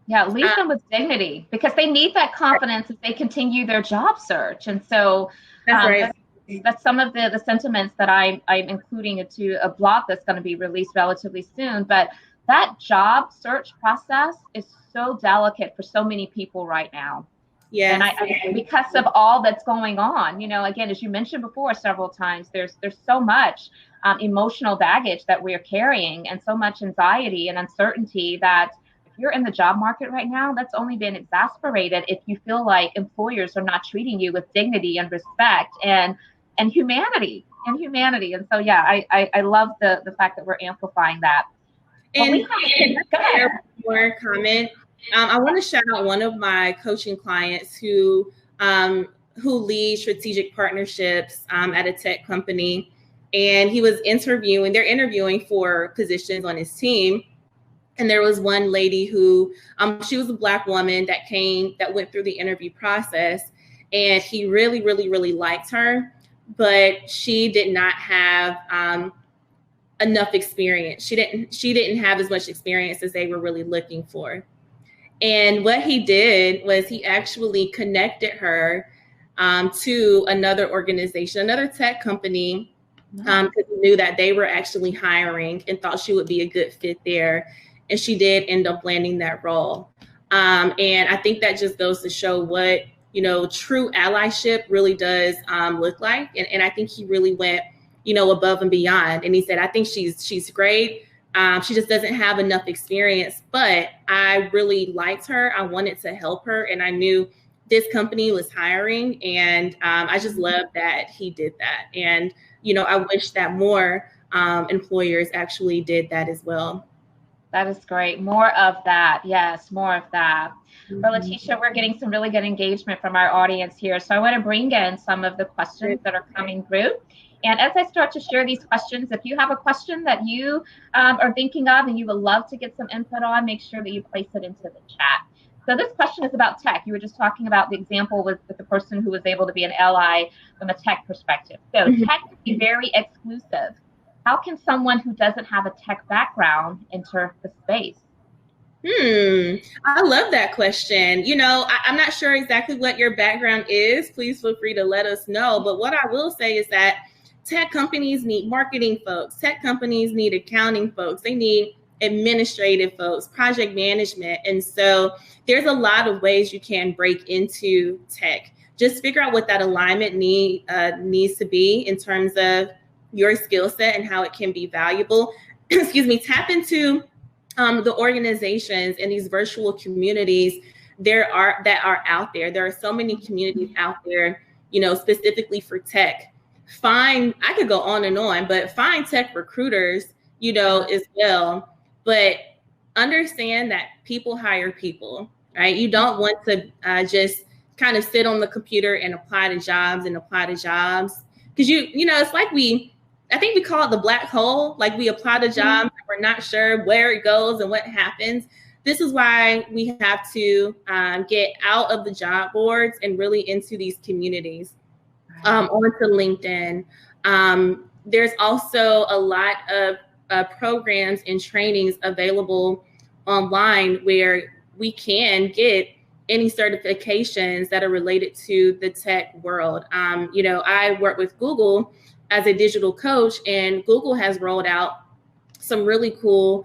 Yeah, leave them with dignity, because they need that confidence as they continue their job search. And so that's some of the sentiments that I'm including into a blog that's going to be released relatively soon. But that job search process is so delicate for so many people right now. Yes. And because of all that's going on, again, as you mentioned before several times, there's so much emotional baggage that we're carrying, and so much anxiety and uncertainty, that if you're in the job market right now, that's only been exacerbated if you feel like employers are not treating you with dignity and respect and humanity. And so, yeah, I love the fact that we're amplifying that. And more comment. I want to shout out one of my coaching clients who leads strategic partnerships at a tech company, and they're interviewing for positions on his team. And there was one lady who, she was a Black woman that went through the interview process, and he really, really, really liked her, but she did not have enough experience. She didn't have as much experience as they were really looking for. And what he did was he actually connected her to another organization, another tech company, because he knew that they were actually hiring and thought she would be a good fit there. And she did end up landing that role. And I think that just goes to show what, true allyship really does look like. And I think he really went, above and beyond. And he said, I think she's great. She just doesn't have enough experience, but I really liked her. I wanted to help her, and I knew this company was hiring, and I just love that he did that. And, I wish that more employers actually did that as well. That is great. More of that. Yes, more of that. Well, Latesha, we're getting some really good engagement from our audience here. So I want to bring in some of the questions that are coming through. And as I start to share these questions, if you have a question that you are thinking of and you would love to get some input on, make sure that you place it into the chat. So this question is about tech. You were just talking about the example with the person who was able to be an ally from a tech perspective. So tech can be very exclusive. How can someone who doesn't have a tech background enter the space? I love that question. I'm not sure exactly what your background is. Please feel free to let us know. But what I will say is that tech companies need marketing folks. Tech companies need accounting folks. They need administrative folks, project management. And so there's a lot of ways you can break into tech. Just figure out what that alignment needs to be in terms of your skill set and how it can be valuable. Excuse me, tap into the organizations and these virtual communities that are out there. There are so many communities out there, specifically for tech. I could go on and on, but find tech recruiters, as well. But understand that people hire people, right? You don't want to just kind of sit on the computer and apply to jobs. Because it's like I think we call it the black hole. Like we apply to jobs and we're not sure where it goes and what happens. This is why we have to get out of the job boards and really into these communities, onto LinkedIn. There's also a lot of programs and trainings available online where we can get any certifications that are related to the tech world. I work with Google as a digital coach, and Google has rolled out some really cool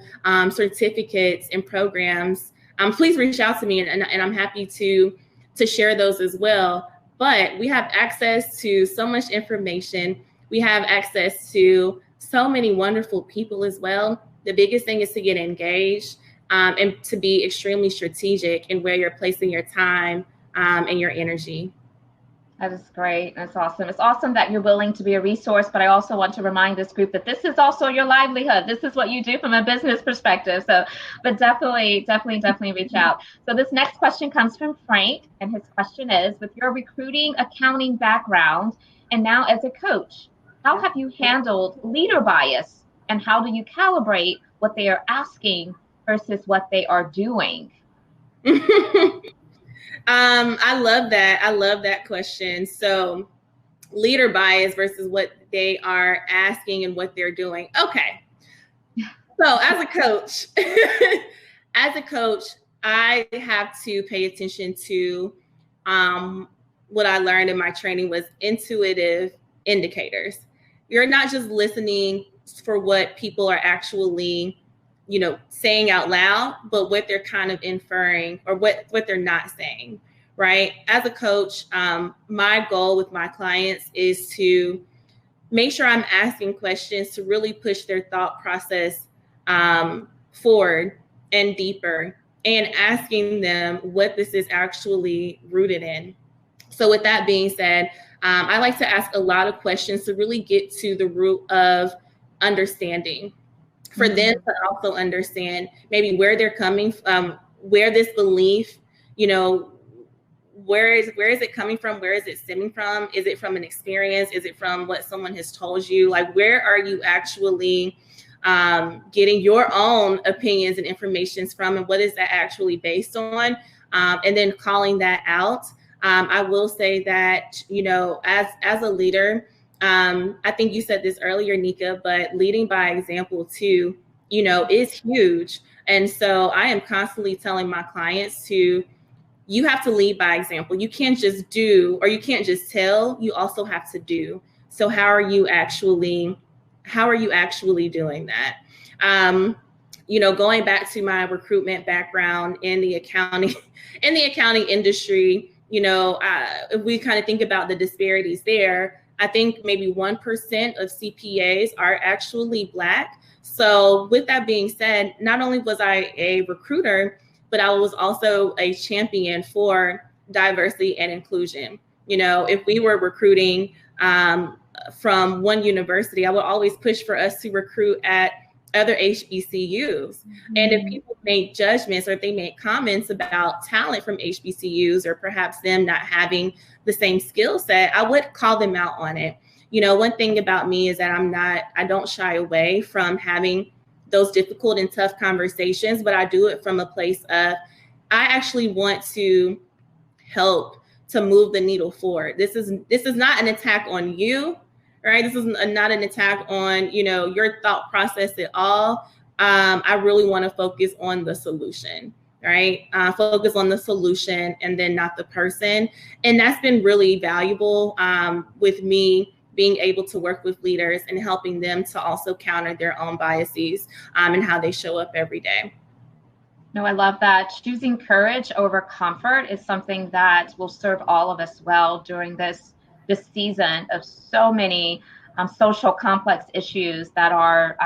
certificates and programs. Please reach out to me, and I'm happy to share those as well. But we have access to so much information. We have access to so many wonderful people as well. The biggest thing is to get engaged and to be extremely strategic in where you're placing your time and your energy. That is great. That's awesome. It's awesome that you're willing to be a resource, but I also want to remind this group that this is also your livelihood. This is what you do from a business perspective. So, but definitely reach out. So this next question comes from Frank, and his question is, with your recruiting accounting background and now as a coach, how have you handled leader bias, and how do you calibrate what they are asking versus what they are doing? I love that. I love that question. So leader bias versus what they are asking and what they're doing. Okay. So as a coach, I have to pay attention to what I learned in my training was intuitive indicators. You're not just listening for what people are actually saying out loud, but what they're kind of inferring or what they're not saying, right? As a coach, my goal with my clients is to make sure I'm asking questions to really push their thought process forward and deeper, and asking them what this is actually rooted in. So with that being said, I like to ask a lot of questions to really get to the root of understanding, for them to also understand maybe where they're coming from, where this belief, where is it coming from? Where is it stemming from? Is it from an experience? Is it from what someone has told you? Like, where are you actually getting your own opinions and informations from, and what is that actually based on? And then calling that out. I will say that, as a leader, I think you said this earlier, Nika, but leading by example too, is huge. And so I am constantly telling my clients you have to lead by example. You can't just do, or you can't just tell, you also have to do. So how are you actually doing that? Going back to my recruitment background in the accounting industry, if we kind of think about the disparities there, I think maybe 1% of CPAs are actually Black. So with that being said, not only was I a recruiter, but I was also a champion for diversity and inclusion. If we were recruiting from one university, I would always push for us to recruit at other HBCUs. And if people make judgments or if they make comments about talent from HBCUs, or perhaps them not having the same skill set, I would call them out on it. One thing about me is that I don't shy away from having those difficult and tough conversations, but I do it from a place of I actually want to help to move the needle forward. This is not an attack on you, right? This is not an attack on, your thought process at all. I really want to focus on the solution, right? Focus on the solution and then not the person. And that's been really valuable with me being able to work with leaders and helping them to also counter their own biases and how they show up every day. No, I love that. Choosing courage over comfort is something that will serve all of us well during this season of so many social complex issues that are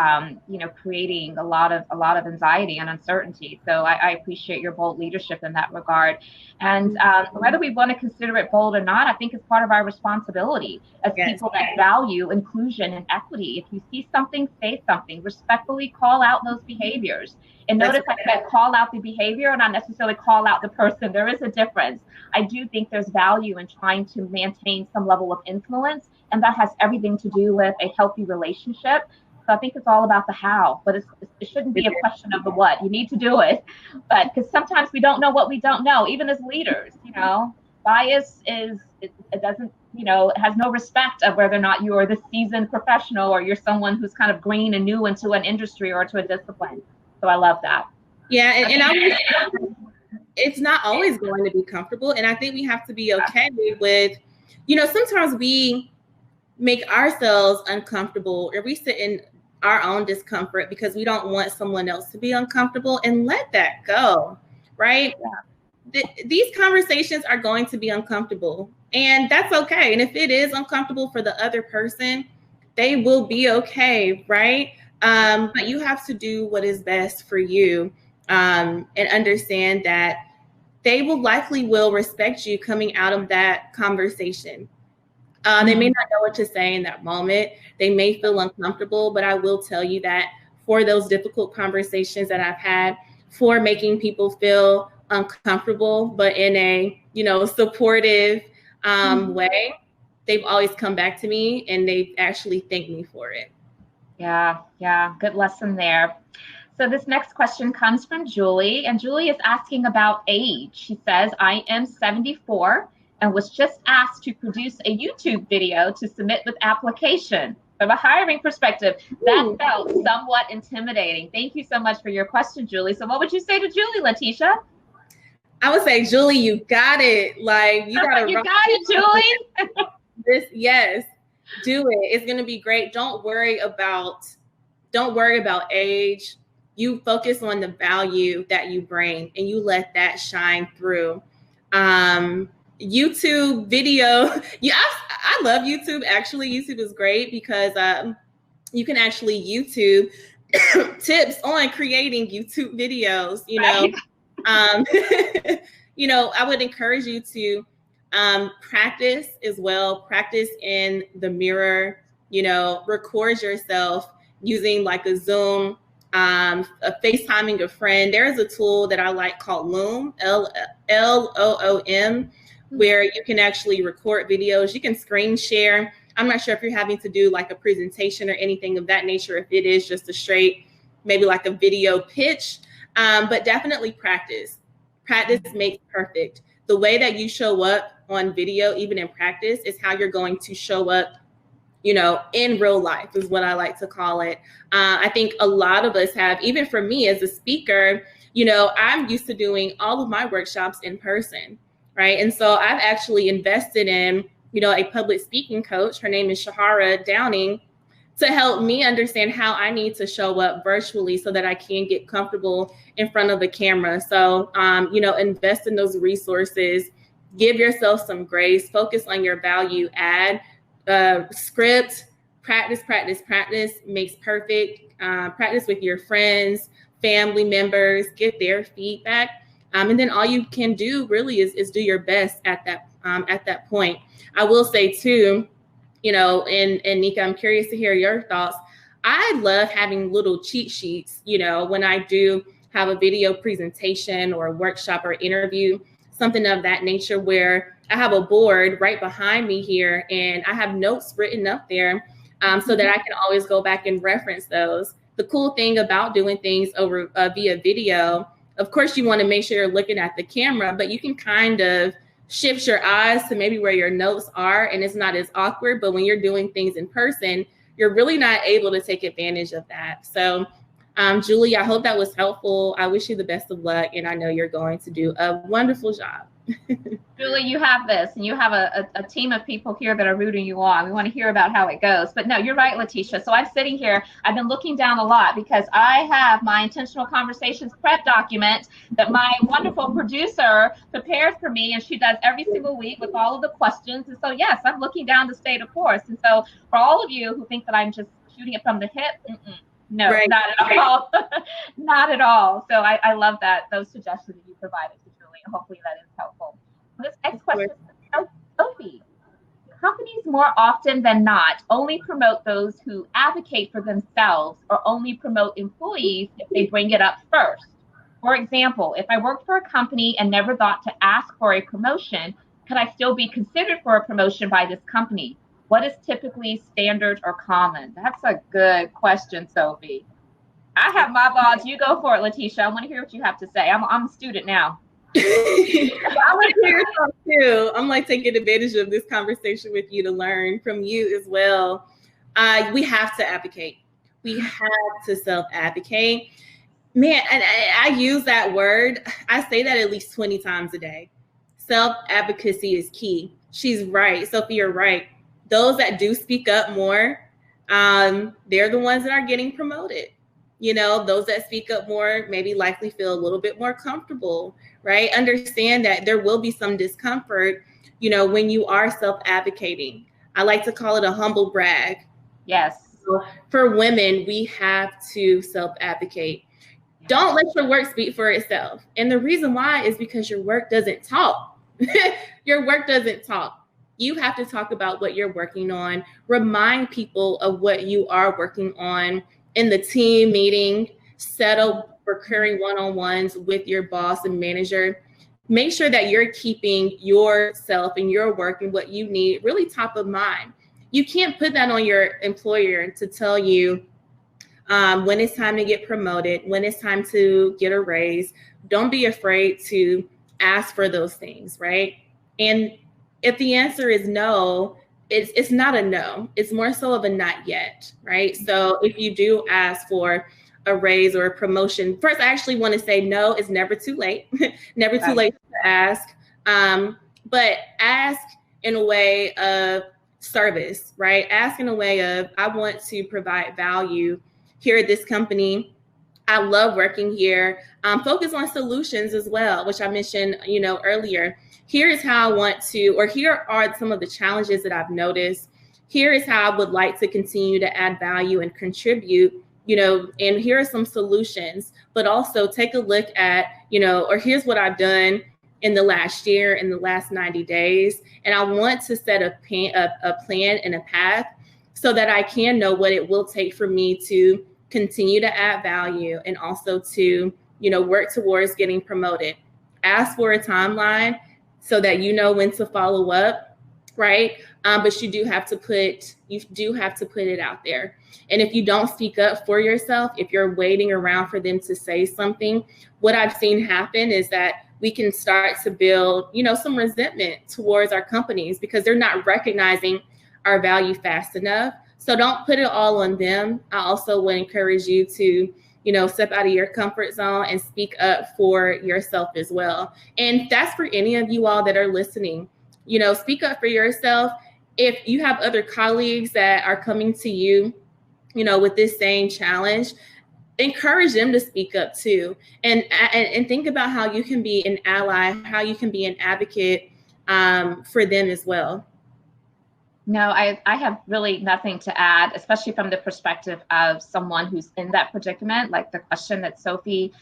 creating a lot of anxiety and uncertainty. So I appreciate your bold leadership in that regard. And whether we want to consider it bold or not, I think it's part of our responsibility as people that value inclusion and equity. If you see something, say something. Respectfully call out those behaviors. And notice I said call out the behavior and not necessarily call out the person. There is a difference. I do think there's value in trying to maintain some level of influence, and that has everything to do with a healthy relationship. So I think it's all about the how, but it shouldn't be a question of the what. You need to do it, but because sometimes we don't know what we don't know, even as leaders. Bias it doesn't, it has no respect of whether or not you are the seasoned professional or you're someone who's kind of green and new into an industry or to a discipline. So I love that. Yeah, it's not always going to be comfortable, and I think we have to be okay with, sometimes we make ourselves uncomfortable or we sit in our own discomfort because we don't want someone else to be uncomfortable, and let that go, right? Yeah. These conversations are going to be uncomfortable, and that's okay. And if it is uncomfortable for the other person, they will be okay, right? But you have to do what is best for you and understand that they will respect you coming out of that conversation. They may not know what to say in that moment. They may feel uncomfortable, but I will tell you that for those difficult conversations that I've had, for making people feel uncomfortable, but in a, supportive way, they've always come back to me and they've actually thanked me for it. Yeah. Good lesson there. So this next question comes from Julie, and Julie is asking about age. She says, I am 74 and was just asked to produce a YouTube video to submit with application. From a hiring perspective, that felt somewhat intimidating. Thank you so much for your question, Julie. So what would you say to Julie, Latesha? I would say, Julie, you got it. Like, you got it, Julie. Yes. Do it. It's going to be great. Don't worry about age. You focus on the value that you bring and you let that shine through. YouTube video. Yeah, I love YouTube. Actually, YouTube is great because you can actually YouTube tips on creating YouTube videos, I would encourage you to practice as well. Practice in the mirror, record yourself using like a Zoom, a FaceTiming a friend. There's a tool that I like called Loom, Loom, where you can actually record videos. You can screen share. I'm not sure if you're having to do like a presentation or anything of that nature, if it is just a straight, maybe like a video pitch, but definitely practice. Practice makes perfect. The way that you show up on video, even in practice, is how you're going to show up, in real life is what I like to call it. I think a lot of us have, even for me as a speaker, I'm used to doing all of my workshops in person, right? And so I've actually invested in, a public speaking coach. Her name is Shahara Downing, to help me understand how I need to show up virtually so that I can get comfortable in front of the camera. So, invest in those resources, give yourself some grace, focus on your value add, script, practice makes perfect. Practice with your friends, family members, get their feedback. And then all you can do really is do your best at that point. I will say too, and Nika, I'm curious to hear your thoughts. I love having little cheat sheets, when I do have a video presentation or a workshop or interview, something of that nature, where I have a board right behind me here and I have notes written up there so that I can always go back and reference those. The cool thing about doing things over via video, Of course, you want to make sure you're looking at the camera, but you can kind of shift your eyes to maybe where your notes are, and it's not as awkward. But when you're doing things in person, you're really not able to take advantage of that. So, Julie, I hope that was helpful. I wish you the best of luck, and I know you're going to do a wonderful job. Julie, you have this, and you have a team of people here that are rooting you on. We want to hear about how it goes. But no, you're right, Latesha. So I'm sitting here, I've been looking down a lot because I have my intentional conversations prep document that my wonderful producer prepares for me, and she does every single week with all of the questions. And so, yes, I'm looking down to stay the course. And so for all of you who think that I'm just shooting it from the hip, no, right. Not at all. Not at all. So I love that, those suggestions that you provided to Julie. Hopefully that is helpful. This next question is Sophie. Companies more often than not only promote those who advocate for themselves or only promote employees if they bring it up first. For example, if I worked for a company and never thought to ask for a promotion, could I still be considered for a promotion by this company? What is typically standard or common? That's a good question, Sophie. I have my thoughts. You go for it, Latesha. I want to hear what you have to say. I'm a student now. I want to hear your thoughts too. I'm like taking advantage of this conversation with you to learn from you as well. We have to advocate. We have to self-advocate. Man, and I use that word. I say that at least 20 times a day. Self-advocacy is key. She's right. Sophie, you're right. Those that do speak up more, they're the ones that are getting promoted. You know, those that speak up more maybe likely feel a little bit more comfortable, right? Understand that there will be some discomfort, you know, when you are self-advocating. I like to call it a humble brag. Yes. So for women, we have to self-advocate. Don't let your work speak for itself. And the reason why is because your work doesn't talk. Your work doesn't talk. You have to talk about what you're working on. Remind people of what you are working on in the team meeting. Set up recurring one-on-ones with your boss and manager. Make sure that you're keeping yourself and your work and what you need really top of mind. You can't put that on your employer to tell you when it's time to get promoted, when it's time to get a raise. Don't be afraid to ask for those things, right? And if the answer is no, it's not a no. It's more so of a not yet, right? So if you do ask for a raise or a promotion, first, I actually want to say no, it's never too late. Never too late to ask. But ask in a way of service, right? Ask in a way of, I want to provide value here at this company. I love working here. Focus on solutions as well, which I mentioned, earlier. Here is how I want to, or here are some of the challenges that I've noticed. Here is how I would like to continue to add value and contribute, and here are some solutions, but also take a look at, or here's what I've done in the last year, in the last 90 days. And I want to set a plan and a path so that I can know what it will take for me to continue to add value and also to, work towards getting promoted. Ask for a timeline so that you know when to follow up, right? But you do have to put it out there. And if you don't speak up for yourself, if you're waiting around for them to say something, what I've seen happen is that we can start to build, some resentment towards our companies because they're not recognizing our value fast enough. So don't put it all on them. I also would encourage you to, step out of your comfort zone and speak up for yourself as well. And that's for any of you all that are listening. Speak up for yourself. If you have other colleagues that are coming to you, with this same challenge, encourage them to speak up too. And think about how you can be an ally, how you can be an advocate for them as well. No, I have really nothing to add, especially from the perspective of someone who's in that predicament, like the question that Sophie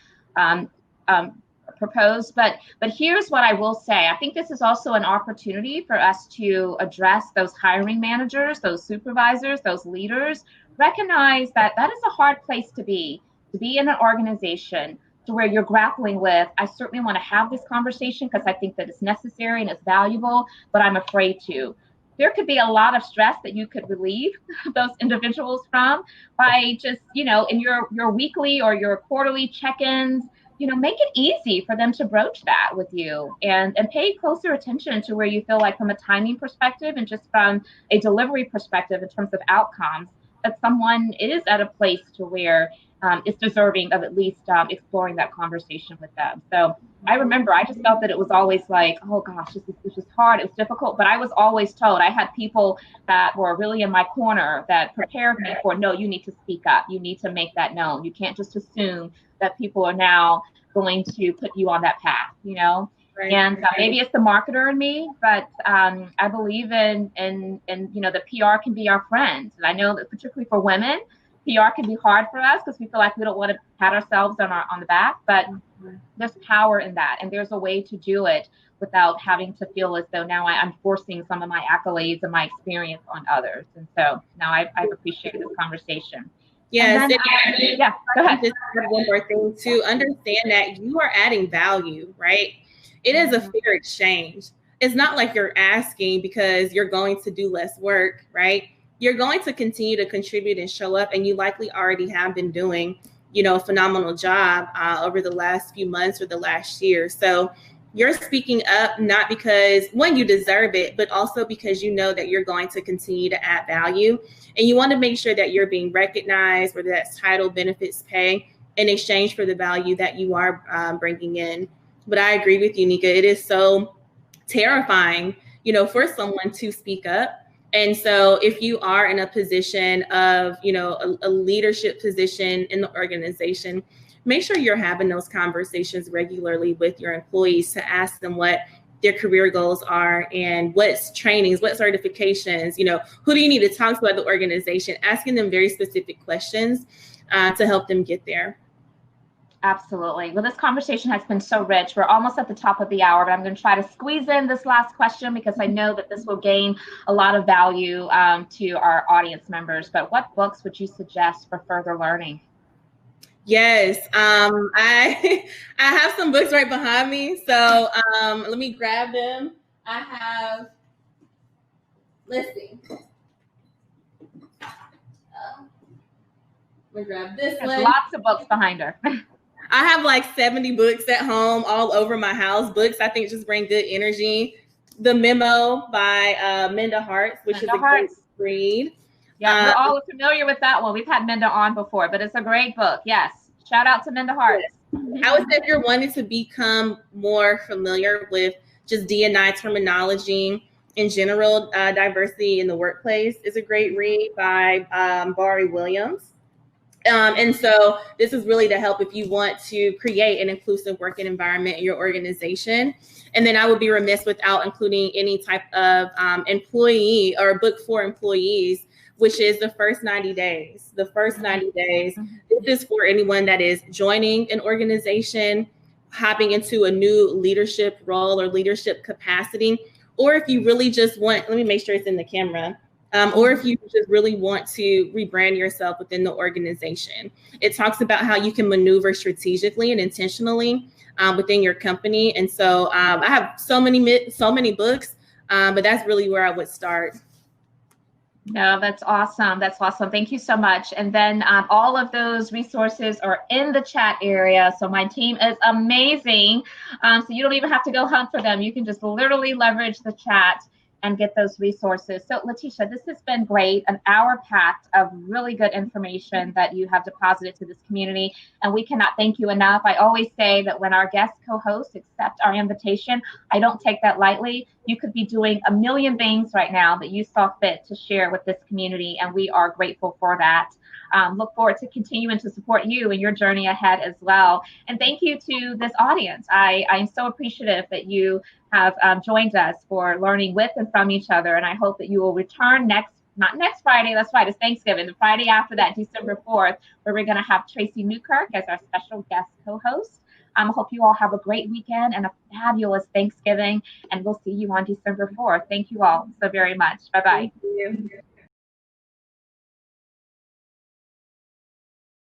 proposed. But here's what I will say. I think this is also an opportunity for us to address those hiring managers, those supervisors, those leaders. Recognize that is a hard place to be in an organization to where you're grappling with, I certainly want to have this conversation because I think that it's necessary and it's valuable, but I'm afraid to. There could be a lot of stress that you could relieve those individuals from by just, in your weekly or your quarterly check-ins, make it easy for them to broach that with you, and pay closer attention to where you feel like from a timing perspective and just from a delivery perspective in terms of outcomes, that someone is at a place to where it's deserving of at least exploring that conversation with them. So I remember I just felt that it was always like, oh gosh, this is hard, it was difficult, but I was always told, I had people that were really in my corner that prepared me for, no, you need to speak up, you need to make that known, you can't just assume that people are now going to put you on that path, Right. And maybe it's the marketer in me, but I believe in the PR can be our friend. And I know that particularly for women, PR can be hard for us because we feel like we don't want to pat ourselves on the back, but there's power in that. And there's a way to do it without having to feel as though now I'm forcing some of my accolades and my experience on others. And so now I've appreciated this conversation. Yes. Then, yeah, go ahead. Just one more thing to understand that you are adding value, right? It is a fair exchange. It's not like you're asking because you're going to do less work, right? You're going to continue to contribute and show up, and you likely already have been doing, a phenomenal job over the last few months or the last year. So you're speaking up not because, one, you deserve it, but also because you know that you're going to continue to add value. And you want to make sure that you're being recognized, whether that's title, benefits, pay, in exchange for the value that you are bringing in. But I agree with you, Nika. It is so terrifying, for someone to speak up. And so if you are in a position of, a leadership position in the organization, make sure you're having those conversations regularly with your employees to ask them what their career goals are and what's trainings, what certifications, who do you need to talk to at the organization, asking them very specific questions to help them get there. Absolutely. Well, this conversation has been so rich. We're almost at the top of the hour, but I'm going to try to squeeze in this last question because I know that this will gain a lot of value to our audience members. But what books would you suggest for further learning? Yes, I have some books right behind me. So let me grab them. I have, let's see. Let me grab this one. There's lots of books behind her. I have like 70 books at home, all over my house. Books I think just bring good energy. The Memo by Minda Harts, which is a great read. Yeah, we're all familiar with that one. We've had Minda on before, but it's a great book. Yes. Shout out to Minda Harts. I would say if you're wanting to become more familiar with just D&I terminology in general, Diversity in the Workplace is a great read by Barry Williams. And so this is really to help if you want to create an inclusive working environment in your organization. And then I would be remiss without including any type of employee or book for employees, which is The First 90 Days. The First 90 Days. This is for anyone that is joining an organization, hopping into a new leadership role or leadership capacity, or if you really just want, let me make sure it's in the camera. Or if you just really want to rebrand yourself within the organization. It talks about how you can maneuver strategically and intentionally within your company. And so I have so many books, but that's really where I would start. No, that's awesome. That's awesome. Thank you so much. And then all of those resources are in the chat area. So my team is amazing. So you don't even have to go hunt for them. You can just literally leverage the chat and get those resources. So Latesha, this has been great, an hour packed of really good information that you have deposited to this community, and we cannot thank you enough. I always say that when our guest co-hosts accept our invitation, I don't take that lightly. You could be doing a million things right now that you saw fit to share with this community, and we are grateful for that. Look forward to continuing to support you in your journey ahead as well. And thank you to this audience. I'm so appreciative that you have joined us for learning with and from each other. And I hope that you will return not next Friday, that's right, it's Thanksgiving, the Friday after that, December 4th, where we're going to have Tracy Newkirk as our special guest co-host. I hope you all have a great weekend and a fabulous Thanksgiving, and we'll see you on December 4th. Thank you all so very much. Bye-bye. Thank you.